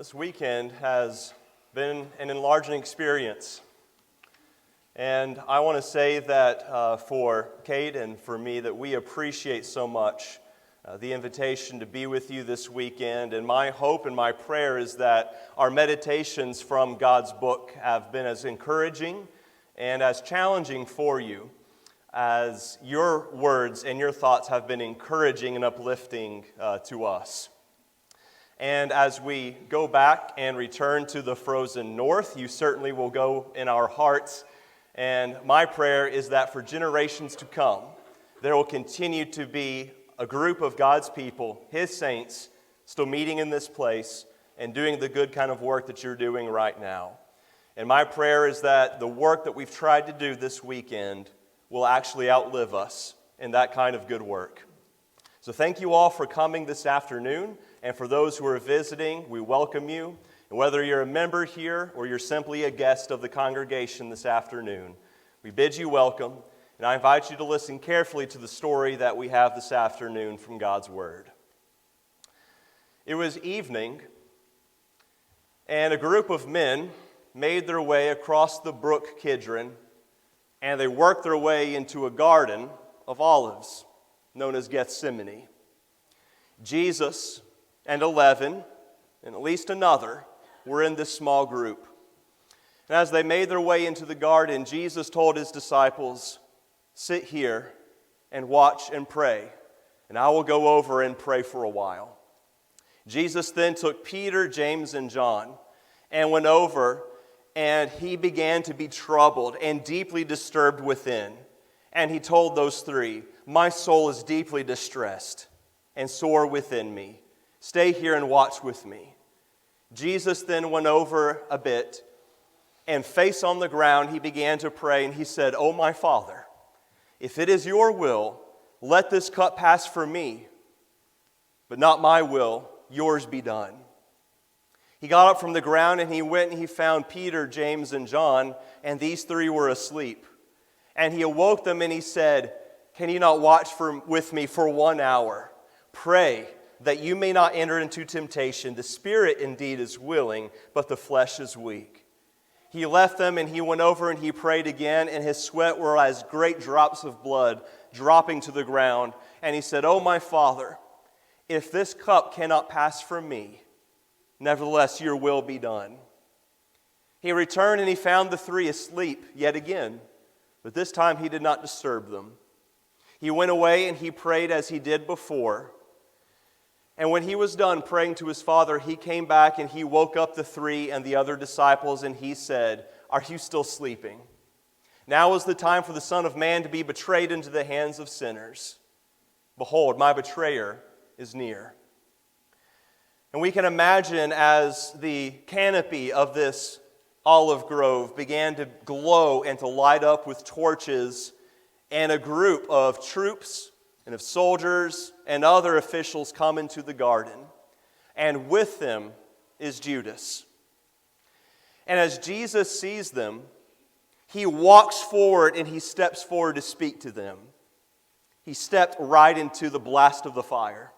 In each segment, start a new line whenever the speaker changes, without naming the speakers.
This weekend has been an enlarging experience. And I want to say that for Kate and for me, that we appreciate so much the invitation to be with you this weekend. And my hope and my prayer is that our meditations from God's book have been as encouraging and as challenging for you as your words and your thoughts have been encouraging and uplifting to us. And as we go back and return to the frozen north, you certainly will go in our hearts. And my prayer is that for generations to come, there will continue to be a group of God's people, His saints, still meeting in this place and doing the good kind of work that you're doing right now. And my prayer is that the work that we've tried to do this weekend will actually outlive us in that kind of good work. So thank you all for coming this afternoon. And for those who are visiting, we welcome you. And whether you're a member here or you're simply a guest of the congregation this afternoon, we bid you welcome. And I invite you to listen carefully to the story that we have this afternoon from God's Word. It was evening, and a group of men made their way across the brook Kidron, and they worked their way into a garden of olives known as Gethsemane. Jesus and 11, and at least another, were in this small group. And as they made their way into the garden, Jesus told His disciples, "Sit here and watch and pray, and I will go over and pray for a while." Jesus then took Peter, James, and John and went over, and He began to be troubled and deeply disturbed within. And He told those three, "My soul is deeply distressed and sore within me. Stay here and watch with me." Jesus then went over a bit, and face on the ground, He began to pray, and He said, "Oh, my Father, if it is your will, let this cup pass from me, but not my will, yours be done." He got up from the ground, and He went and He found Peter, James, and John, and these three were asleep. And He awoke them, and He said, "Can you not watch with me for 1 hour? Pray that you may not enter into temptation. The spirit indeed is willing, but the flesh is weak." He left them, and He went over and He prayed again, and His sweat were as great drops of blood dropping to the ground. And He said, "Oh, my Father, if this cup cannot pass from me, nevertheless your will be done." He returned, and He found the three asleep yet again, but this time He did not disturb them. He went away, and He prayed as He did before. And when He was done praying to His Father, He came back, and He woke up the three and the other disciples, and He said, "Are you still sleeping? Now is the time for the Son of Man to be betrayed into the hands of sinners. Behold, my betrayer is near." And we can imagine as the canopy of this olive grove began to glow and to light up with torches, and a group of troops and of soldiers and other officials come into the garden. And with them is Judas. And as Jesus sees them, He walks forward and He steps forward to speak to them. He stepped right into the blast of the fire.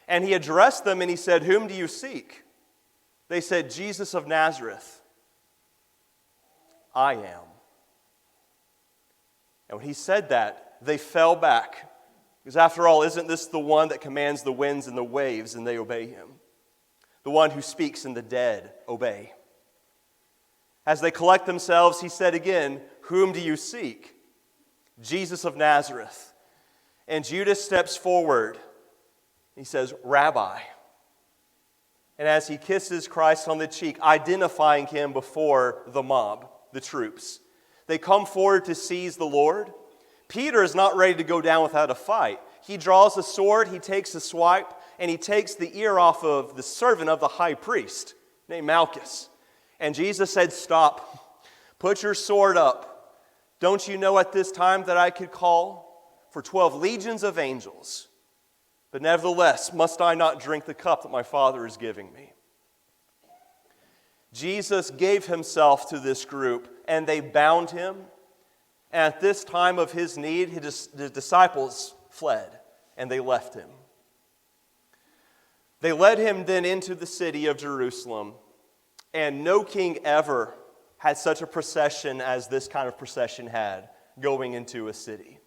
And He addressed them and He said, "Whom do you seek?" They said, "Jesus of Nazareth." "I am." And when He said that, they fell back. Because after all, isn't this the one that commands the winds and the waves, and they obey Him? The one who speaks and the dead obey. As they collect themselves, He said again, "Whom do you seek?" "Jesus of Nazareth." And Judas steps forward. He says, "Rabbi." And as he kisses Christ on the cheek, identifying Him before the mob, the troops, they come forward to seize the Lord. Peter is not ready to go down without a fight. He draws a sword, he takes a swipe, and he takes the ear off of the servant of the high priest named Malchus. And Jesus said, "Stop. Put your sword up. Don't you know at this time that I could call for 12 legions of angels? But nevertheless, must I not drink the cup that my Father is giving me?" Jesus gave Himself to this group, and they bound Him. And at this time of His need, His disciples fled, and they left Him. They led him then into the city of Jerusalem, and no king ever had such a procession as this kind of procession had going into a city.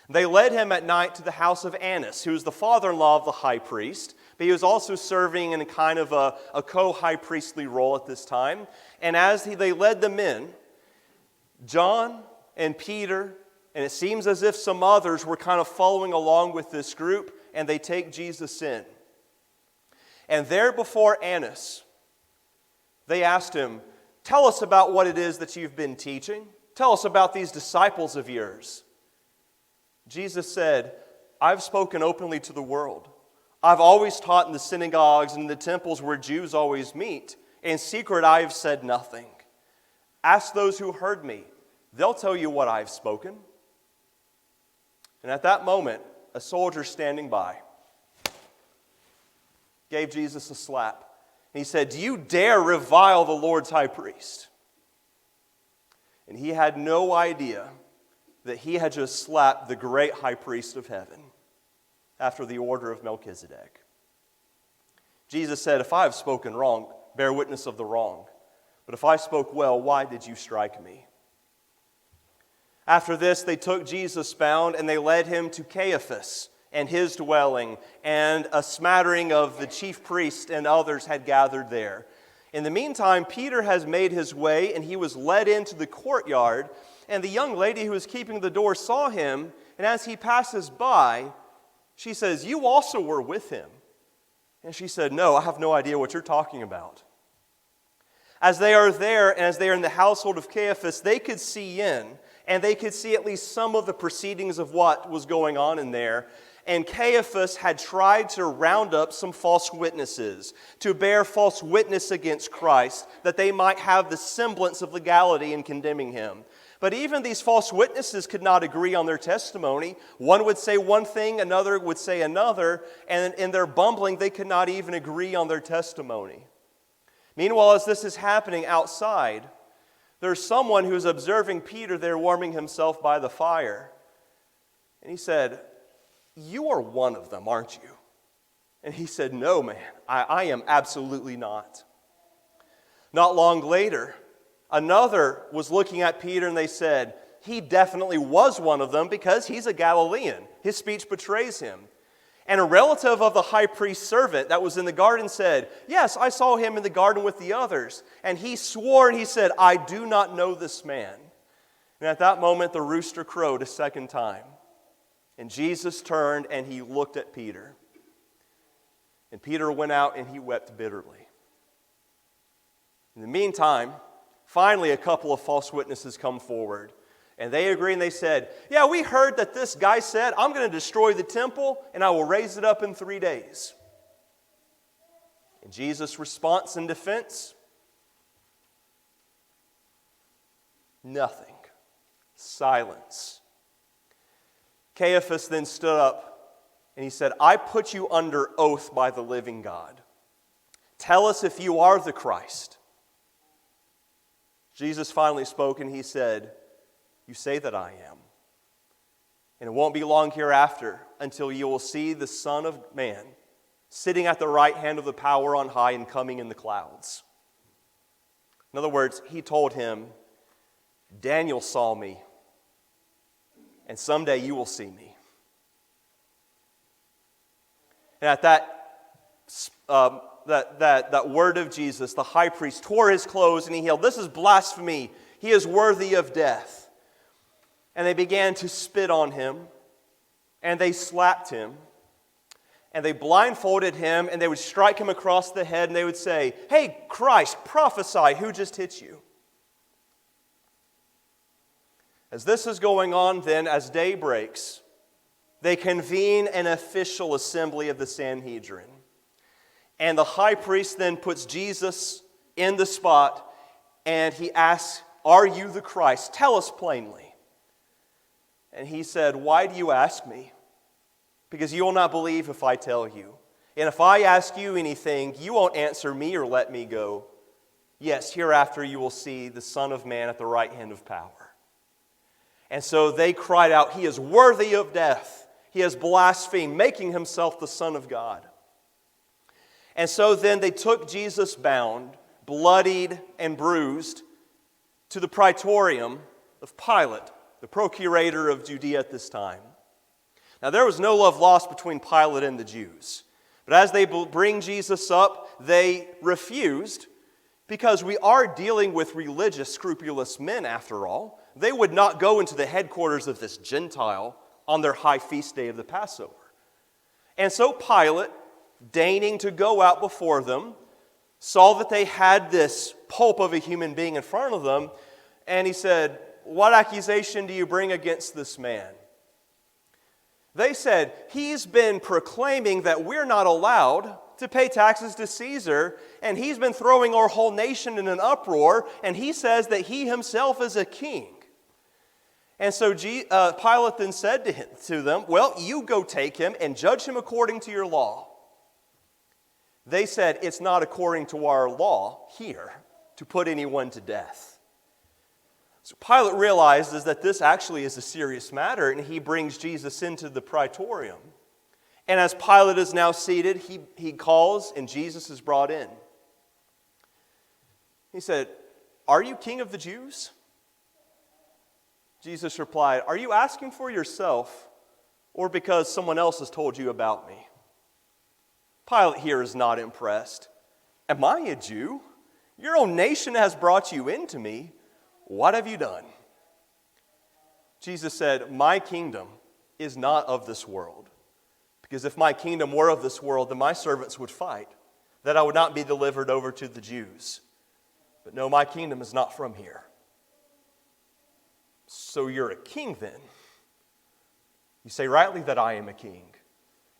They led him at night to the house of Annas, who was the father-in-law of the high priest, but he was also serving in a kind of a co-high priestly role at this time. And as they led them in, John and Peter, and it seems as if some others were kind of following along with this group, and they take Jesus in. And there before Annas, they asked him, "Tell us about what it is that you've been teaching. Tell us about these disciples of yours." Jesus said, "I've spoken openly to the world. I've always taught in the synagogues and in the temples where Jews always meet. In secret I have said nothing. Ask those who heard me. They'll tell you what I've spoken." And at that moment, a soldier standing by gave Jesus a slap. And he said, "Do you dare revile the Lord's high priest?" And he had no idea that he had just slapped the great high priest of heaven after the order of Melchizedek. Jesus said, "If I have spoken wrong, bear witness of the wrong. But if I spoke well, why did you strike me?" After this, they took Jesus bound, and they led him to Caiaphas and his dwelling, and a smattering of the chief priests and others had gathered there. In the meantime, Peter has made his way, and he was led into the courtyard, and the young lady who was keeping the door saw him, and as he passes by, she says, "You also were with him." And she said, "No, I have no idea what you're talking about." As they are there, and as they are in the household of Caiaphas, they could see in, and they could see at least some of the proceedings of what was going on in there. And Caiaphas had tried to round up some false witnesses, to bear false witness against Christ, that they might have the semblance of legality in condemning him. But even these false witnesses could not agree on their testimony. One would say one thing, another would say another, and in their bumbling, they could not even agree on their testimony. Meanwhile, as this is happening outside, there's someone who's observing Peter there warming himself by the fire. And he said, "You are one of them, aren't you?" And he said, "No, man, I am absolutely not." Not long later, another was looking at Peter, and they said, "He definitely was one of them because he's a Galilean. His speech betrays him." And a relative of the high priest's servant that was in the garden said, "Yes, I saw him in the garden with the others." And he swore and he said, "I do not know this man." And at that moment, the rooster crowed a second time. And Jesus turned and he looked at Peter. And Peter went out and he wept bitterly. In the meantime, finally a couple of false witnesses come forward. And they agree and they said, "Yeah, we heard that this guy said, 'I'm going to destroy the temple and I will raise it up in 3 days.'" And Jesus' response in defense? Nothing. Silence. Caiaphas then stood up and he said, "I put you under oath by the living God. Tell us if you are the Christ." Jesus finally spoke and he said, "You say that I am. And it won't be long hereafter until you will see the Son of Man sitting at the right hand of the power on high and coming in the clouds." In other words, he told him, "Daniel saw me, and someday you will see me." And at that word of Jesus, the high priest tore his clothes and he yelled, "This is blasphemy. He is worthy of death." And they began to spit on him, and they slapped him, and they blindfolded him, and they would strike him across the head, and they would say, "Hey, Christ, prophesy, who just hit you?" As this is going on then, as day breaks, they convene an official assembly of the Sanhedrin. And the high priest then puts Jesus in the spot, and he asks, "Are you the Christ? Tell us plainly." And he said, "Why do you ask me? Because you will not believe if I tell you. And if I ask you anything, you won't answer me or let me go. Yes, hereafter you will see the Son of Man at the right hand of power." And so they cried out, "He is worthy of death. He has blasphemed, making himself the Son of God." And so then they took Jesus bound, bloodied and bruised, to the praetorium of Pilate, the procurator of Judea at this time. Now there was no love lost between Pilate and the Jews. But as they bring Jesus up, they refused, because we are dealing with religious, scrupulous men after all. They would not go into the headquarters of this Gentile on their high feast day of the Passover. And so Pilate, deigning to go out before them, saw that they had this pulp of a human being in front of them, and he said, "What accusation do you bring against this man?" They said, "He's been proclaiming that we're not allowed to pay taxes to Caesar, and he's been throwing our whole nation in an uproar, and he says that he himself is a king." And so Pilate then said to them, "Well, you go take him and judge him according to your law." They said, "It's not according to our law here to put anyone to death." So Pilate realizes that this actually is a serious matter, and he brings Jesus into the praetorium. And as Pilate is now seated, he calls, and Jesus is brought in. He said, "Are you king of the Jews?" Jesus replied, "Are you asking for yourself, or because someone else has told you about me?" Pilate here is not impressed. "Am I a Jew? Your own nation has brought you into me. What have you done?" Jesus said, "My kingdom is not of this world. Because if my kingdom were of this world, then my servants would fight, that I would not be delivered over to the Jews. But no, my kingdom is not from here." "So you're a king then? You say rightly that I am a king.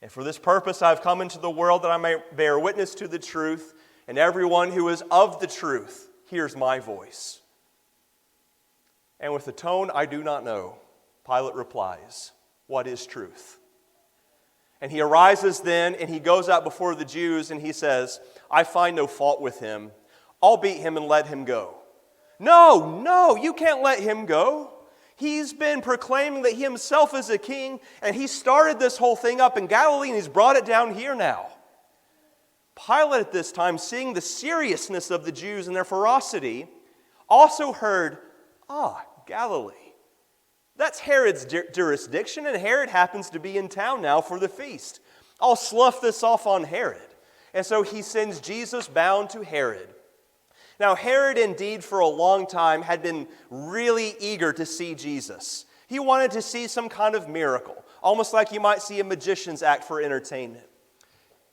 And for this purpose I have come into the world, that I may bear witness to the truth, and everyone who is of the truth hears my voice." And with a tone I do not know, Pilate replies, "What is truth?" And he arises then, and he goes out before the Jews, and he says, "I find no fault with him. I'll beat him and let him go." No, you can't let him go. He's been proclaiming that he himself is a king, and he started this whole thing up in Galilee, and he's brought it down here now. Pilate at this time, seeing the seriousness of the Jews and their ferocity, also heard, Galilee. That's Herod's jurisdiction, and Herod happens to be in town now for the feast. I'll slough this off on Herod. And so he sends Jesus bound to Herod. Now, Herod indeed for a long time had been really eager to see Jesus. He wanted to see some kind of miracle, almost like you might see a magician's act for entertainment.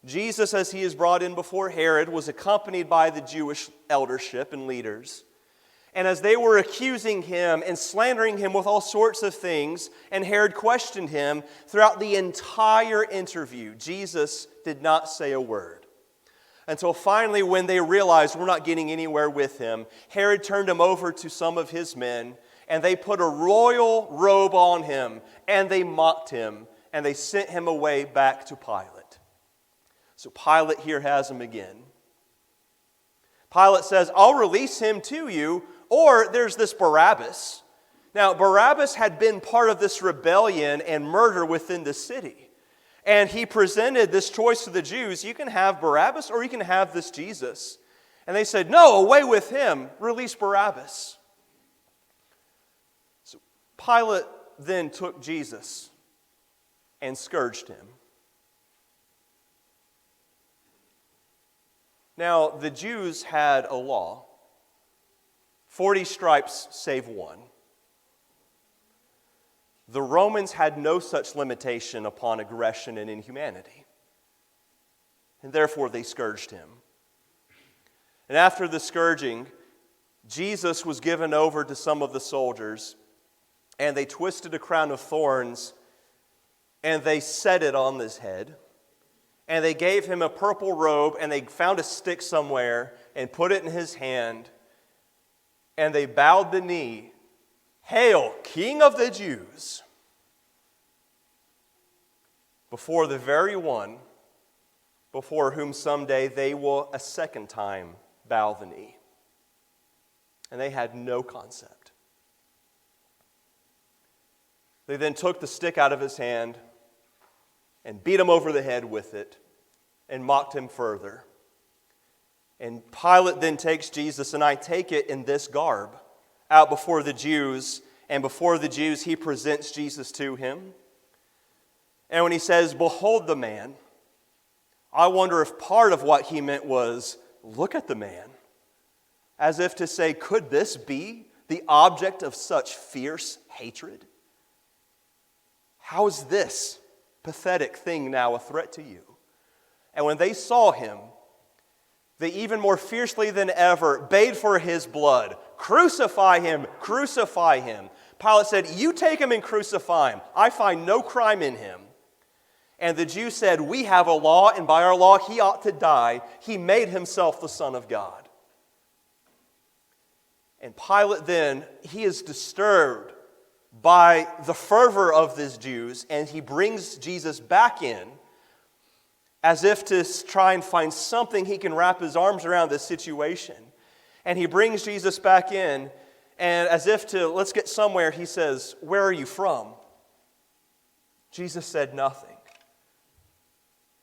Jesus, as he is brought in before Herod, was accompanied by the Jewish eldership and leaders. And as they were accusing him and slandering him with all sorts of things, and Herod questioned him, throughout the entire interview, Jesus did not say a word. Until finally, when they realized we're not getting anywhere with him, Herod turned him over to some of his men, and they put a royal robe on him, and they mocked him, and they sent him away back to Pilate. So Pilate here has him again. Pilate says, "I'll release him to you," or there's this Barabbas. Now, Barabbas had been part of this rebellion and murder within the city. And he presented this choice to the Jews: you can have Barabbas or you can have this Jesus. And they said, "No, away with him, release Barabbas." So Pilate then took Jesus and scourged him. Now, the Jews had a law: 40 stripes save one. The Romans had no such limitation upon aggression and inhumanity. And therefore they scourged him. And after the scourging, Jesus was given over to some of the soldiers, and they twisted a crown of thorns, and they set it on his head. And they gave him a purple robe, and they found a stick somewhere and put it in his hand. And they bowed the knee. "Hail, King of the Jews!" before the very one before whom someday they will a second time bow the knee. And they had no concept. They then took the stick out of his hand and beat him over the head with it and mocked him further. And Pilate then takes Jesus, and I take it in this garb, out before the Jews. And before the Jews, he presents Jesus to him. And when he says, "Behold the man," I wonder if part of what he meant was, "Look at the man." As if to say, could this be the object of such fierce hatred? How is this pathetic thing now a threat to you? And when they saw him, they even more fiercely than ever bayed for his blood. "Crucify him! Crucify him!" Pilate said, "You take him and crucify him. I find no crime in him." And the Jews said, "We have a law, and by our law he ought to die. He made himself the Son of God." And Pilate then, he is disturbed by the fervor of these Jews, and he brings Jesus back in as if to try and find something he can wrap his arms around this situation. And he brings Jesus back in, and as if to, let's get somewhere, he says, "Where are you from?" Jesus said nothing.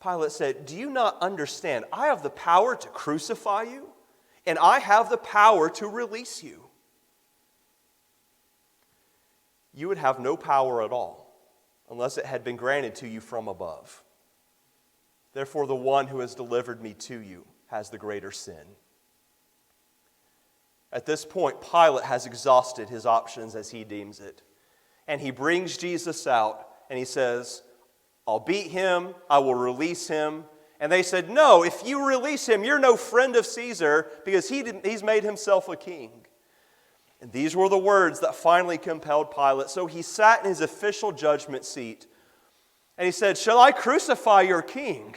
Pilate said, "Do you not understand? I have the power to crucify you, and I have the power to release you." You would have no power at all unless it had been granted to you from above. Therefore, the one who has delivered me to you has the greater sin. At this point, Pilate has exhausted his options as he deems it. And he brings Jesus out and he says, "I'll beat him, I will release him." And they said, "No, if you release him, you're no friend of Caesar because he's made himself a king." And these were the words that finally compelled Pilate. So he sat in his official judgment seat and he said, "Shall I crucify your king?"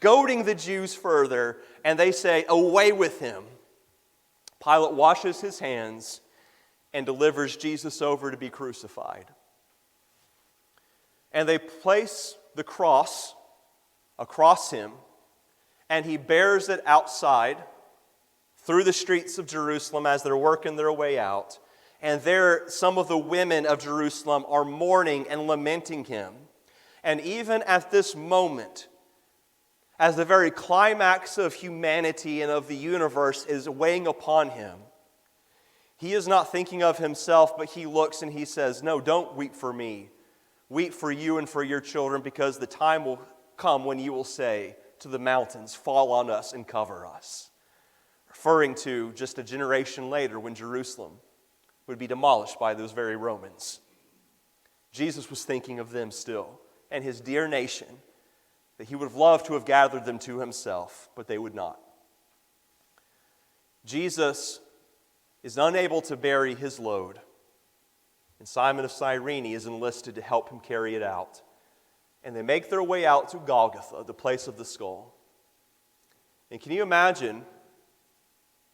Goading the Jews further, and they say, "Away with him." Pilate washes his hands and delivers Jesus over to be crucified. And they place the cross across him, and he bears it outside through the streets of Jerusalem as they're working their way out. And there, some of the women of Jerusalem are mourning and lamenting him. And even at this moment, as the very climax of humanity and of the universe is weighing upon him, he is not thinking of himself, but he looks and he says, "No, don't weep for me. Weep for you and for your children, because the time will come when you will say to the mountains, 'Fall on us and cover us.'" Referring to just a generation later when Jerusalem would be demolished by those very Romans. Jesus was thinking of them still and his dear nation, that he would have loved to have gathered them to himself, but they would not. Jesus is unable to bear his load, and Simon of Cyrene is enlisted to help him carry it out. And they make their way out to Golgotha, the place of the skull. And can you imagine,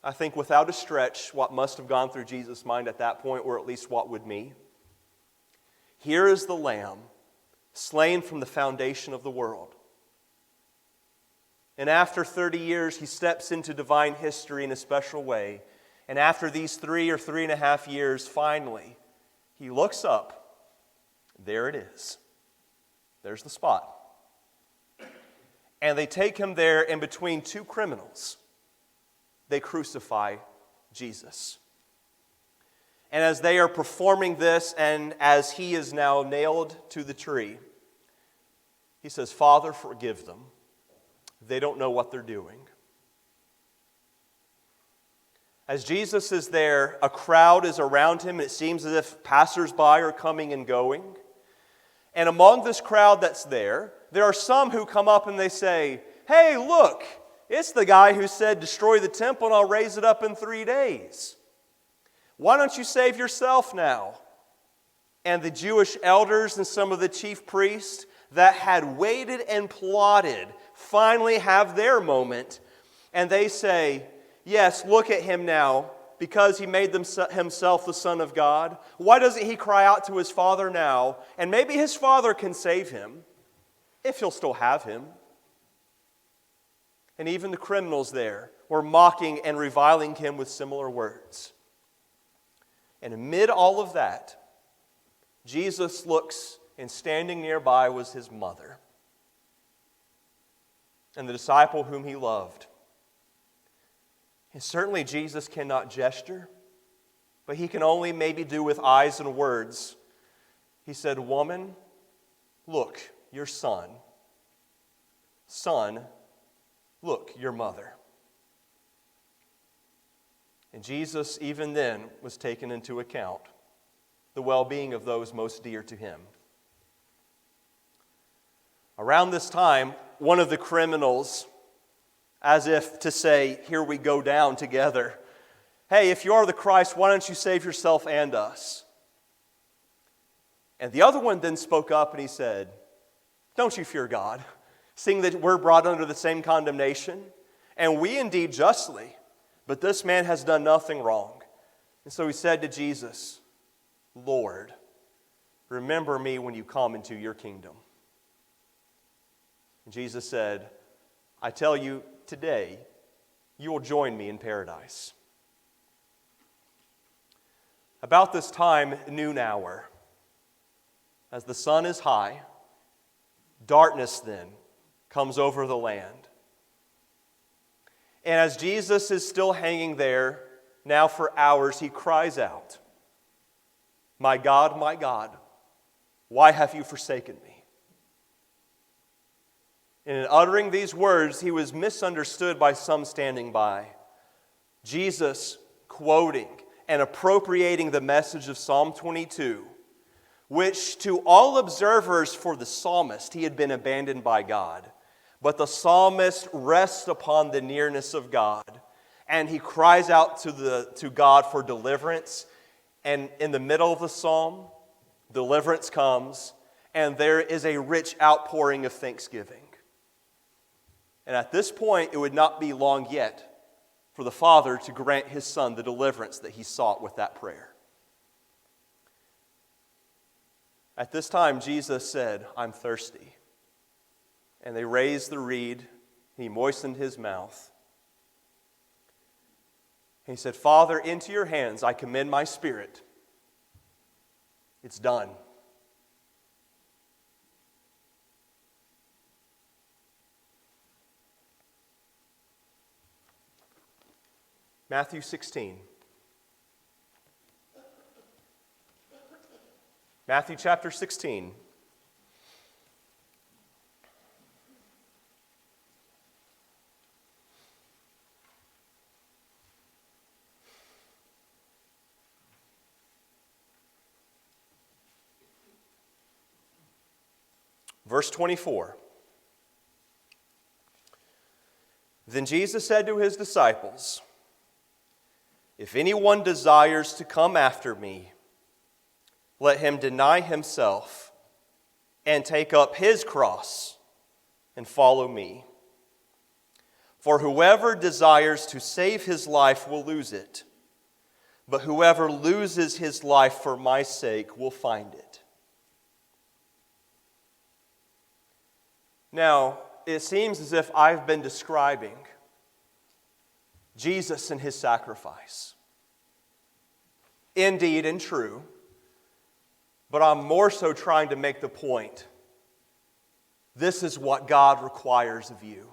I think without a stretch, what must have gone through Jesus' mind at that point, or at least what would me? Here is the Lamb, slain from the foundation of the world. And after 30 years, he steps into divine history in a special way. And after these 3 or 3.5 years, finally, he looks up. There it is. There's the spot. And they take him there, and between two criminals, they crucify Jesus. And as they are performing this, and as he is now nailed to the tree, he says, "Father, forgive them. They don't know what they're doing." As Jesus is there, a crowd is around him, and it seems as if passersby are coming and going. And among this crowd that's there are some who come up and they say, "Hey, look, it's the guy who said, 'Destroy the temple and I'll raise it up in 3 days.' Why don't you save yourself now?" And the Jewish elders and some of the chief priests that had waited and plotted finally have their moment, and they say, "Yes, look at him now, because he made himself the Son of God. Why doesn't he cry out to his Father now? And maybe his Father can save him, if he'll still have him." And even the criminals there were mocking and reviling him with similar words. And amid all of that, Jesus looks, and standing nearby was his mother and the disciple whom he loved. And certainly Jesus cannot gesture, but he can only maybe do with eyes and words. He said, "Woman, look, your son. Son, look, your mother." And Jesus, even then, was taken into account, the well-being of those most dear to him. Around this time, one of the criminals, as if to say, "Here we go down together. Hey, if you are the Christ, why don't you save yourself and us?" And the other one then spoke up and he said, "Don't you fear God, seeing that we're brought under the same condemnation, and we indeed justly, but this man has done nothing wrong." And so he said to Jesus, "Lord, remember me when you come into your kingdom." And Jesus said, "I tell you, today you will join me in paradise." About this time, noon hour, as the sun is high, darkness then comes over the land. And as Jesus is still hanging there, now for hours, he cries out, my God, why have you forsaken me?" And in uttering these words, he was misunderstood by some standing by. Jesus quoting and appropriating the message of Psalm 22, which to all observers for the psalmist, he had been abandoned by God. But the psalmist rests upon the nearness of God, and he cries out to God for deliverance. And in the middle of the psalm, deliverance comes, and there is a rich outpouring of thanksgiving. And at this point, it would not be long yet for the Father to grant his Son the deliverance that he sought with that prayer. At this time, Jesus said, "I'm thirsty." And they raised the reed. He moistened his mouth. And he said, "Father, into your hands I commend my spirit." It's done. Matthew 16. Matthew chapter 16. Verse 24. Then Jesus said to his disciples, "If anyone desires to come after me, let him deny himself and take up his cross and follow me. For whoever desires to save his life will lose it, but whoever loses his life for my sake will find it." Now, it seems as if I've been describing Jesus and his sacrifice. Indeed and true, but I'm more so trying to make the point, this is what God requires of you.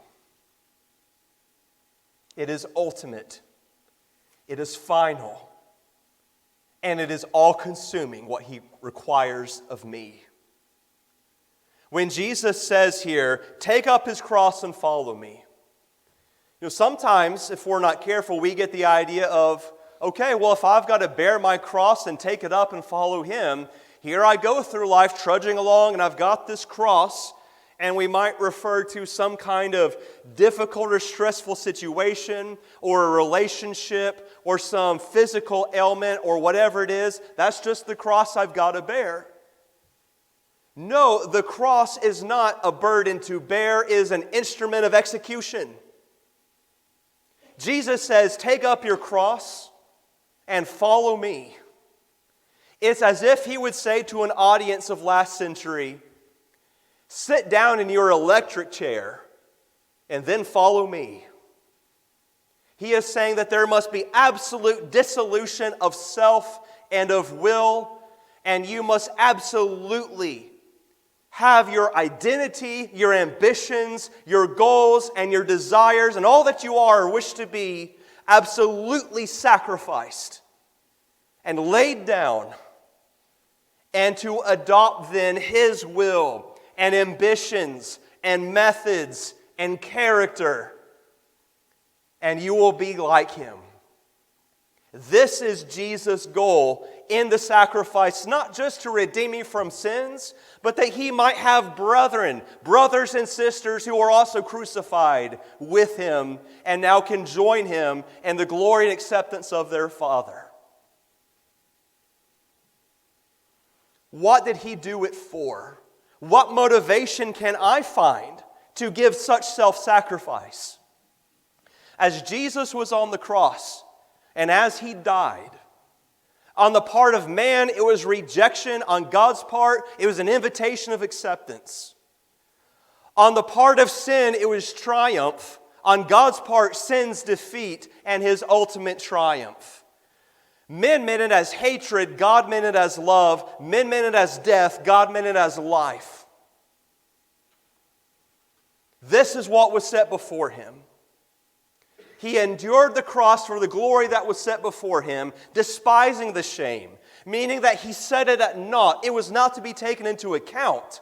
It is ultimate, it is final, and it is all-consuming what he requires of me. When Jesus says here, "Take up his cross and follow me," sometimes, if we're not careful, we get the idea of, okay, well, if I've got to bear my cross and take it up and follow him, here I go through life trudging along and I've got this cross, and we might refer to some kind of difficult or stressful situation or a relationship or some physical ailment or whatever it is. That's just the cross I've got to bear. No, the cross is not a burden to bear, it is an instrument of execution. Jesus says, "Take up your cross and follow me." It's as if he would say to an audience of last century, "Sit down in your electric chair and then follow me." He is saying that there must be absolute dissolution of self and of will, and you must absolutely have your identity, your ambitions, your goals, and your desires, and all that you are or wish to be absolutely sacrificed and laid down, and to adopt then His will and ambitions and methods and character, and you will be like Him. This is Jesus' goal in the sacrifice, not just to redeem me from sins, but that He might have brothers and sisters who are also crucified with Him and now can join Him in the glory and acceptance of their Father. What did He do it for? What motivation can I find to give such self-sacrifice? As Jesus was on the cross, and as He died, on the part of man, it was rejection. On God's part, it was an invitation of acceptance. On the part of sin, it was triumph. On God's part, sin's defeat and His ultimate triumph. Men meant it as hatred, God meant it as love. Men meant it as death, God meant it as life. This is what was set before Him. He endured the cross for the glory that was set before Him, despising the shame, meaning that He set it at naught. It was not to be taken into account.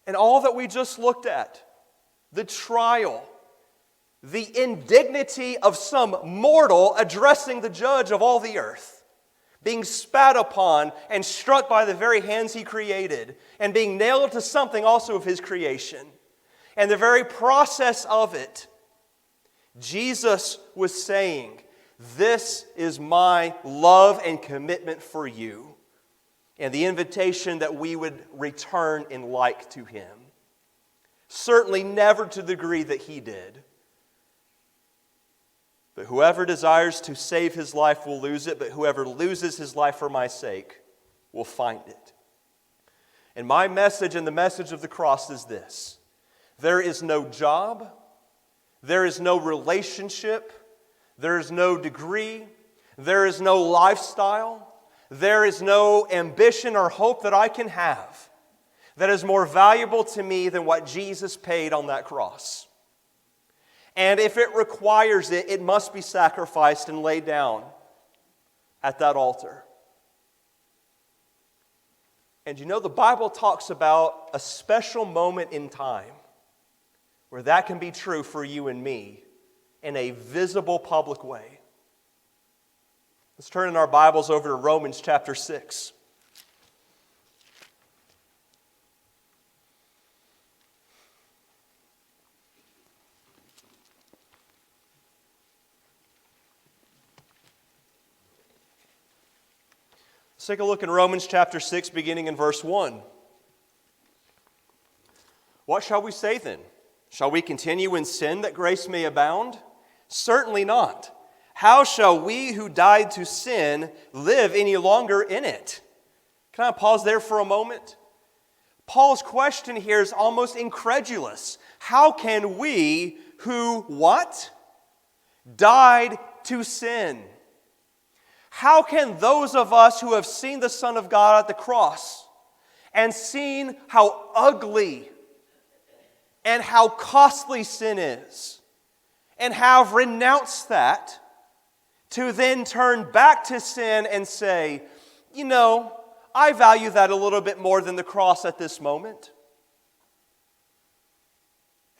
And all that we just looked at, the trial, the indignity of some mortal addressing the judge of all the earth, being spat upon and struck by the very hands He created, and being nailed to something also of His creation. And the very process of it, Jesus was saying, this is my love and commitment for you, and the invitation that we would return in like to Him. Certainly never to the degree that He did. But whoever desires to save his life will lose it, but whoever loses his life for my sake will find it. And my message and the message of the cross is this: there is no job, there is no relationship, there is no degree, there is no lifestyle, there is no ambition or hope that I can have that is more valuable to me than what Jesus paid on that cross. And if it requires it, it must be sacrificed and laid down at that altar. And you know, the Bible talks about a special moment in time where that can be true for you and me in a visible public way. Let's turn in our Bibles over to Romans chapter 6. Let's take a look in Romans chapter 6, beginning in verse 1. What shall we say then? Shall we continue in sin that grace may abound? Certainly not. How shall we who died to sin live any longer in it? Can I pause there for a moment? Paul's question here is almost incredulous. How can we who what? Died to sin. How can those of us who have seen the Son of God at the cross and seen how ugly and how costly sin is, and have renounced that, to then turn back to sin and say, you know, I value that a little bit more than the cross at this moment?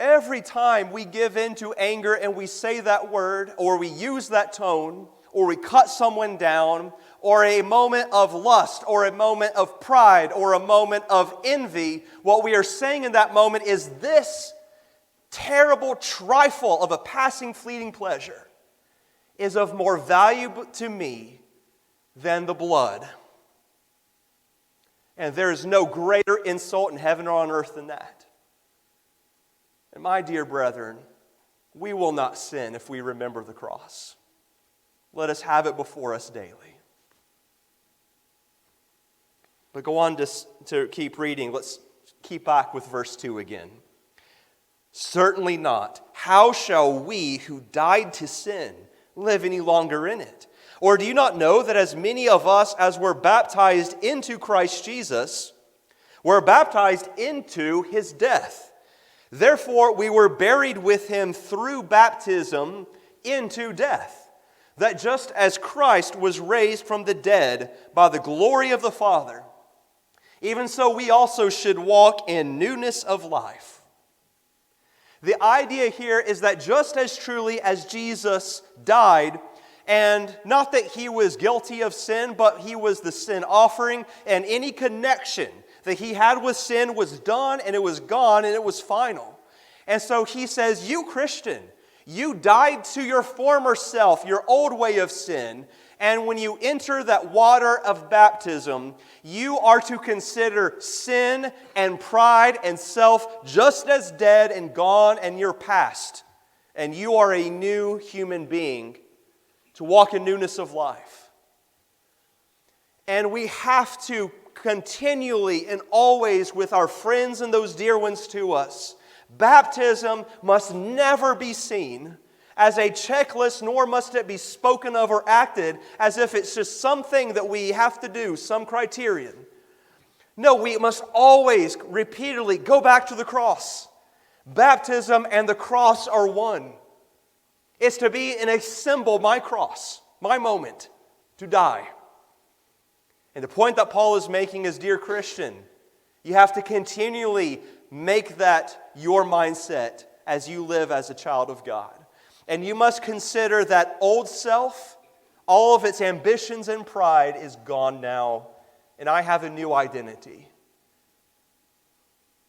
Every time we give in to anger and we say that word, or we use that tone, or we cut someone down, or a moment of lust, or a moment of pride, or a moment of envy, what we are saying in that moment is this terrible trifle of a passing, fleeting pleasure is of more value to me than the blood. And there is no greater insult in heaven or on earth than that. And my dear brethren, we will not sin if we remember the cross. Let us have it before us daily. But go on to keep reading. Let's keep back with verse 2 again. Certainly not. How shall we who died to sin live any longer in it? Or do you not know that as many of us as were baptized into Christ Jesus were baptized into His death? Therefore we were buried with Him through baptism into death. That just as Christ was raised from the dead by the glory of the Father, even so we also should walk in newness of life. The idea here is that just as truly as Jesus died, and not that he was guilty of sin, but he was the sin offering, and any connection that he had with sin was done, and it was gone, and it was final. And so he says, you Christian, you died to your former self, your old way of sin, and when you enter that water of baptism, you are to consider sin and pride and self just as dead and gone and you're past. And you are a new human being to walk in newness of life. And we have to continually and always with our friends and those dear ones to us, baptism must never be seen as a checklist, nor must it be spoken of or acted as if it's just something that we have to do, some criterion. No, we must always repeatedly go back to the cross. Baptism and the cross are one. It's to be in a symbol, my cross, my moment, to die. And the point that Paul is making is, dear Christian, you have to continually make that your mindset as you live as a child of God. And you must consider that old self, all of its ambitions and pride is gone now, and I have a new identity.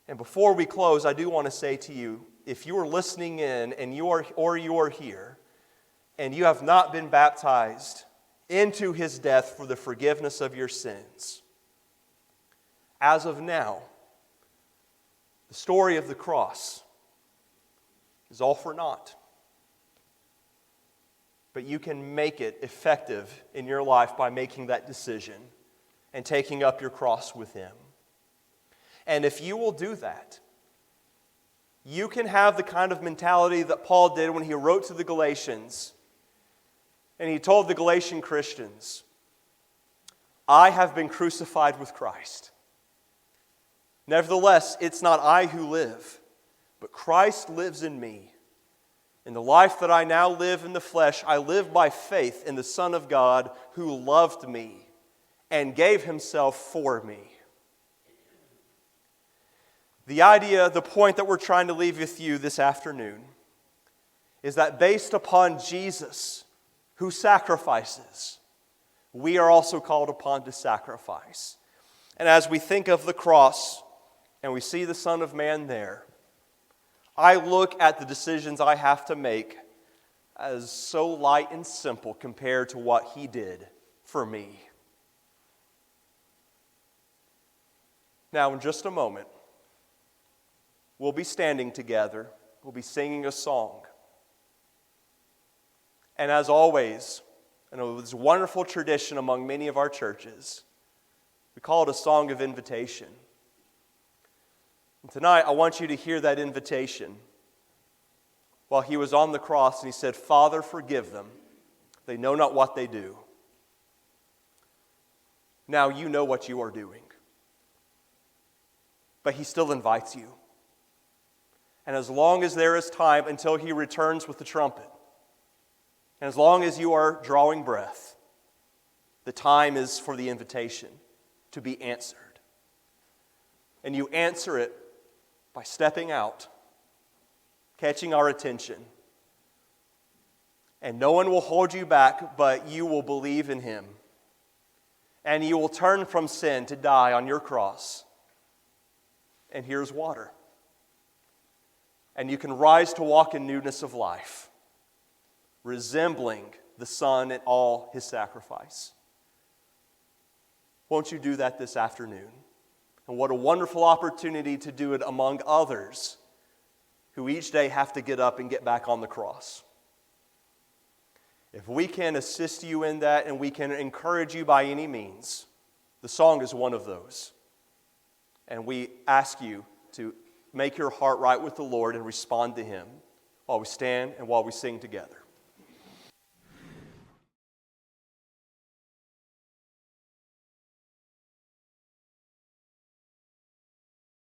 And before we close, I do want to say to you, if you are listening in and you are here, and you have not been baptized into his death for the forgiveness of your sins, as of now, the story of the cross is all for naught. But you can make it effective in your life by making that decision and taking up your cross with him. And if you will do that, you can have the kind of mentality that Paul did when he wrote to the Galatians. And he told the Galatian Christians, I have been crucified with Christ. Nevertheless, it's not I who live, but Christ lives in me. In the life that I now live in the flesh, I live by faith in the Son of God who loved me and gave himself for me. The idea, the point that we're trying to leave with you this afternoon is that based upon Jesus, who sacrifices, we are also called upon to sacrifice. And as we think of the cross and we see the Son of Man there, I look at the decisions I have to make as so light and simple compared to what he did for me. Now, in just a moment, we'll be standing together. We'll be singing a song. And as always, and it was a wonderful tradition among many of our churches, we call it a song of invitation. And tonight, I want you to hear that invitation. While he was on the cross, and he said, Father, forgive them. They know not what they do. Now you know what you are doing. But he still invites you. And as long as there is time until he returns with the trumpet, and as long as you are drawing breath, the time is for the invitation to be answered. And you answer it by stepping out, catching our attention. And no one will hold you back, but you will believe in him. And you will turn from sin to die on your cross. And here's water. And you can rise to walk in newness of life, resembling the Son in all his sacrifice. Won't you do that this afternoon? And what a wonderful opportunity to do it among others who each day have to get up and get back on the cross. If we can assist you in that and we can encourage you by any means, the song is one of those. And we ask you to make your heart right with the Lord and respond to him while we stand and while we sing together.